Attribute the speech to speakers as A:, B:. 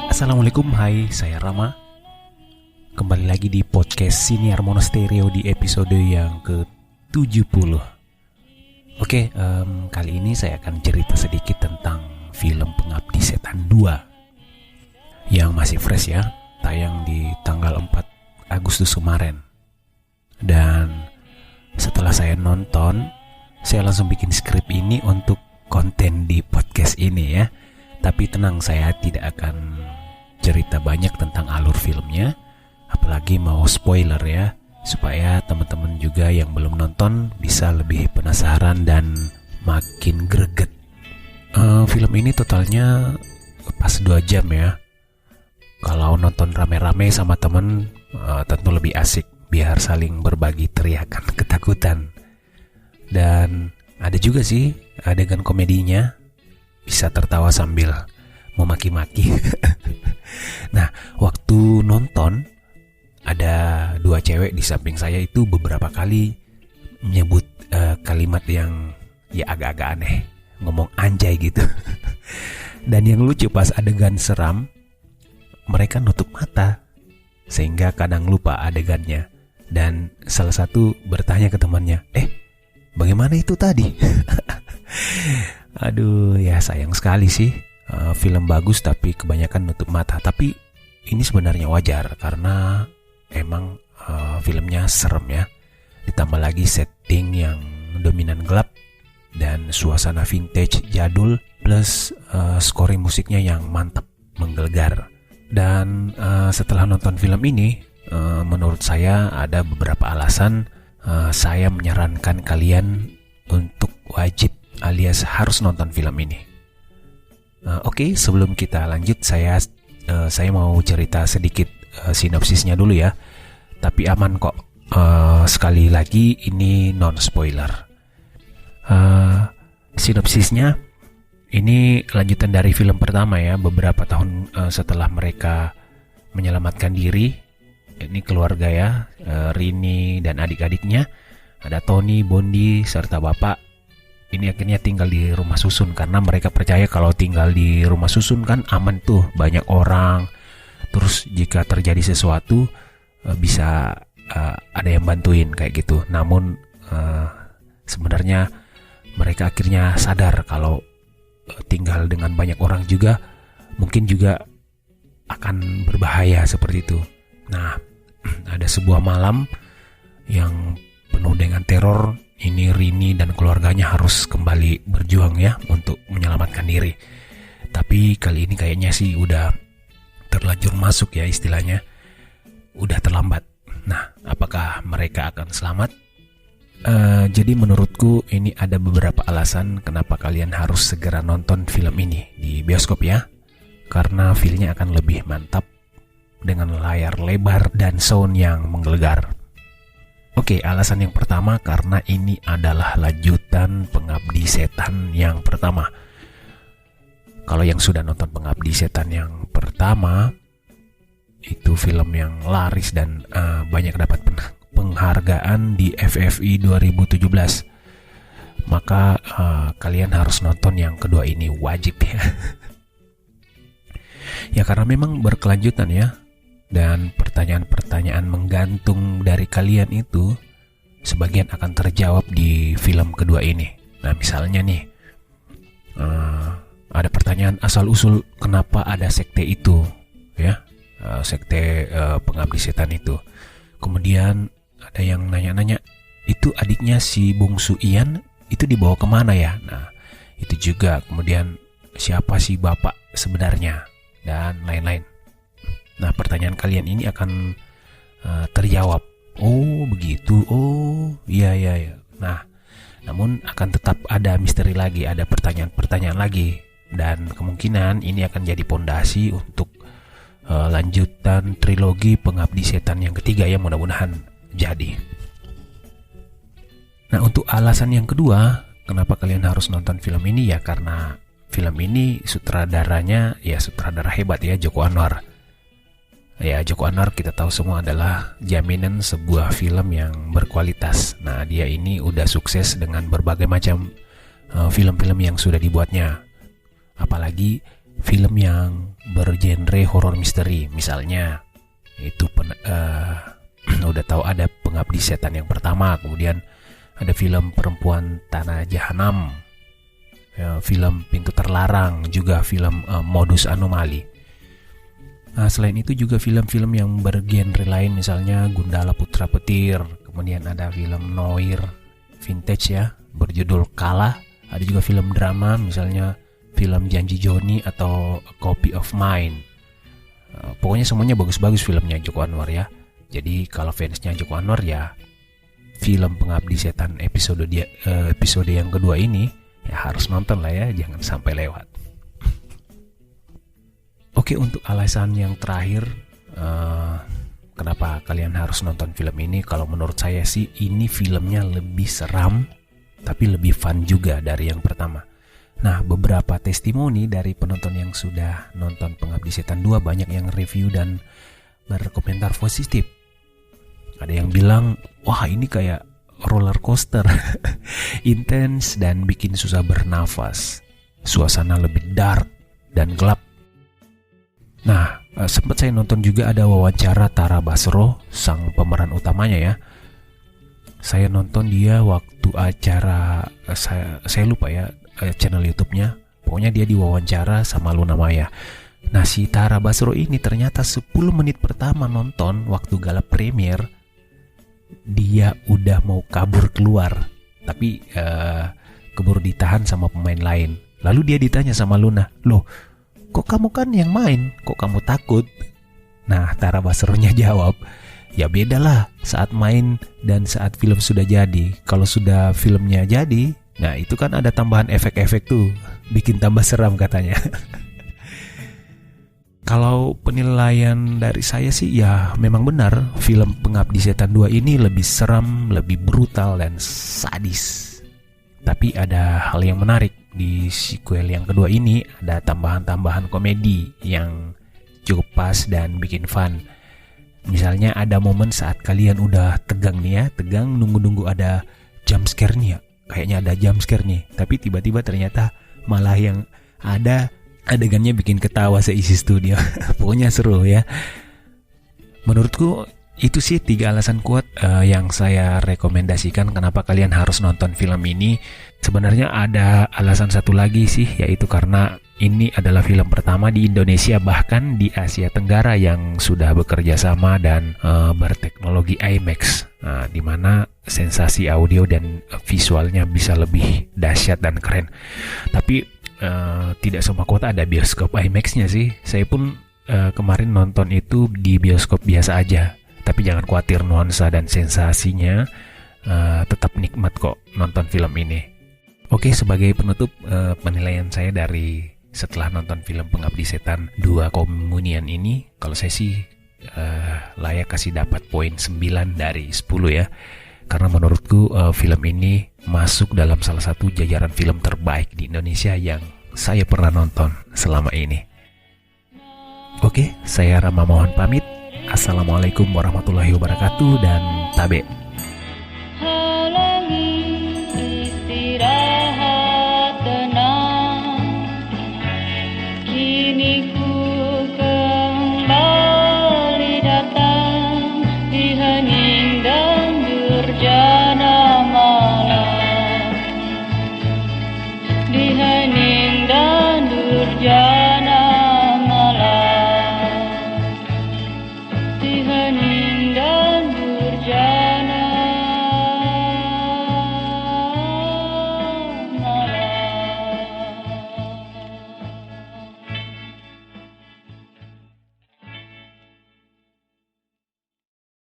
A: Assalamualaikum, hai, saya Rama. Kembali lagi di podcast Siniar Monasterio di episode yang ke-70. Oke, kali ini saya akan cerita sedikit tentang film Pengabdi Setan 2 yang masih fresh ya, tayang di tanggal 4 Agustus kemarin. Dan setelah saya nonton, saya langsung bikin skrip ini untuk konten di podcast ini ya. Tapi tenang, saya tidak akan cerita banyak tentang alur filmnya, apalagi mau spoiler ya, supaya teman-teman juga yang belum nonton bisa lebih penasaran dan makin greget. Film ini totalnya pas 2 jam ya. Kalau nonton rame-rame sama temen tentu lebih asik, biar saling berbagi teriakan ketakutan. Dan ada juga sih adegan komedinya, bisa tertawa sambil memaki-maki. Nah, waktu nonton ada 2 cewek di samping saya itu beberapa kali menyebut kalimat yang ya agak-agak aneh, ngomong anjay gitu. Dan yang lucu pas adegan seram, mereka nutup mata sehingga kadang lupa adegannya. Dan salah satu bertanya ke temannya, bagaimana itu tadi? Aduh, ya sayang sekali sih. Film bagus tapi kebanyakan nutup mata. Tapi ini sebenarnya wajar karena emang filmnya serem ya. Ditambah lagi setting yang dominan gelap dan suasana vintage jadul, plus scoring musiknya yang mantap, menggelegar. Dan setelah nonton film ini, menurut saya ada beberapa alasan saya menyarankan kalian untuk wajib alias harus nonton film ini. Oke, sebelum kita lanjut, saya mau cerita sedikit sinopsisnya dulu ya. Tapi aman kok. Sekali lagi ini non spoiler. Sinopsisnya ini lanjutan dari film pertama ya. Beberapa tahun setelah mereka menyelamatkan diri, ini keluarga ya, Rini dan adik-adiknya, ada Tony, Bondi serta bapak. Ini akhirnya tinggal di rumah susun karena mereka percaya kalau tinggal di rumah susun kan aman tuh, banyak orang. Terus jika terjadi sesuatu bisa ada yang bantuin kayak gitu. Namun sebenarnya mereka akhirnya sadar kalau tinggal dengan banyak orang juga mungkin juga akan berbahaya seperti itu. Nah, ada sebuah malam yang penuh dengan teror. Ini Rini dan keluarganya harus kembali berjuang ya untuk menyelamatkan diri. Tapi kali ini kayaknya sih udah terlanjur masuk ya istilahnya. Udah terlambat. Nah, apakah mereka akan selamat? Jadi menurutku ini ada beberapa alasan kenapa kalian harus segera nonton film ini di bioskop ya. Karena filmnya akan lebih mantap dengan layar lebar dan sound yang menggelegar. Oke, alasan yang pertama karena ini adalah lanjutan Pengabdi Setan yang pertama. Kalau yang sudah nonton Pengabdi Setan yang pertama, itu film yang laris dan banyak dapat penghargaan di FFI 2017. Maka kalian harus nonton yang kedua ini, wajib ya. Ya karena memang berkelanjutan ya. Dan pertanyaan-pertanyaan menggantung dari kalian itu sebagian akan terjawab di film kedua ini. Nah misalnya nih, ada pertanyaan asal-usul kenapa ada sekte itu ya, sekte Pengabdi Setan itu. Kemudian ada yang nanya-nanya, itu adiknya si bungsu Ian itu dibawa kemana ya? Nah itu juga. Kemudian siapa sih bapak sebenarnya? Dan lain-lain. Nah, pertanyaan kalian ini akan terjawab. Oh, begitu. Oh, iya. Nah, namun akan tetap ada misteri lagi, ada pertanyaan-pertanyaan lagi. Dan kemungkinan ini akan jadi pondasi untuk lanjutan trilogi Pengabdi Setan yang ketiga ya, mudah-mudahan jadi. Nah, untuk alasan yang kedua, kenapa kalian harus nonton film ini ya, karena film ini sutradaranya ya sutradara hebat ya, Joko Anwar. Ya, Joko Anwar kita tahu semua adalah jaminan sebuah film yang berkualitas. Nah, dia ini udah sukses dengan berbagai macam film-film yang sudah dibuatnya. Apalagi film yang bergenre horor misteri, misalnya itu udah tahu ada Pengabdi Setan yang pertama, kemudian ada film Perempuan Tanah Jahanam, film Pintu Terlarang, juga film Modus Anomali. Nah, selain itu juga film-film yang bergenre lain, misalnya Gundala Putra Petir, kemudian ada film noir vintage ya, berjudul Kala. Ada juga film drama, misalnya film Janji Joni atau A Copy of Mine. Pokoknya semuanya bagus-bagus filmnya Joko Anwar ya. Jadi kalau fansnya Joko Anwar ya, film Pengabdi Setan episode yang kedua ini ya harus nonton lah ya, jangan sampai lewat. Oke, untuk alasan yang terakhir, kenapa kalian harus nonton film ini? Kalau menurut saya sih ini filmnya lebih seram, tapi lebih fun juga dari yang pertama. Nah, beberapa testimoni dari penonton yang sudah nonton Pengabdi Setan 2 banyak yang review dan berkomentar positif. Ada yang bilang, wah ini kayak roller coaster, intens dan bikin susah bernafas. Suasana lebih dark dan gelap. Nah, sempat saya nonton juga ada wawancara Tara Basro, sang pemeran utamanya ya. Saya nonton dia waktu acara, saya lupa ya channel YouTube-nya. Pokoknya dia diwawancara sama Luna Maya. Nah, si Tara Basro ini ternyata 10 menit pertama nonton waktu gala premier, dia udah mau kabur keluar. Tapi keburu ditahan sama pemain lain. Lalu dia ditanya sama Luna, loh, kok kamu kan yang main, kok kamu takut? Nah, Tara Basro-nya jawab, ya bedalah saat main dan saat film sudah jadi. Kalau sudah filmnya jadi, nah itu kan ada tambahan efek-efek tuh, bikin tambah seram katanya. Kalau penilaian dari saya sih ya memang benar, film Pengabdi Setan 2 ini lebih seram, lebih brutal dan sadis. Tapi ada hal yang menarik, di sequel yang kedua ini ada tambahan-tambahan komedi yang cukup pas dan bikin fun. Misalnya ada momen saat kalian udah tegang nih ya, tegang nunggu-nunggu ada jump scare nih ya. Kayaknya ada jump scare nih, tapi tiba-tiba ternyata malah yang ada adegannya bikin ketawa seisi studio. Pokoknya seru ya. Menurutku itu sih 3 alasan kuat yang saya rekomendasikan kenapa kalian harus nonton film ini. Sebenarnya ada alasan satu lagi sih, yaitu karena ini adalah film pertama di Indonesia bahkan di Asia Tenggara yang sudah bekerja sama dan berteknologi IMAX, di mana sensasi audio dan visualnya bisa lebih dahsyat dan keren. Tapi tidak semua kota ada bioskop IMAX-nya sih. Saya pun kemarin nonton itu di bioskop biasa aja. Tapi jangan khawatir, nuansa dan sensasinya tetap nikmat kok nonton film ini. Oke, sebagai penutup penilaian saya dari setelah nonton film Pengabdi Setan 2 Komunian ini, kalau saya sih layak kasih dapat poin 9 dari 10 ya. Karena menurutku film ini masuk dalam salah satu jajaran film terbaik di Indonesia yang saya pernah nonton selama ini. Oke, saya Rama mohon pamit. Assalamualaikum warahmatullahi wabarakatuh dan tabe.
B: Halangi istirahat tenang, kini ku kembali datang di hening dan durjana malam, di hening dan durjana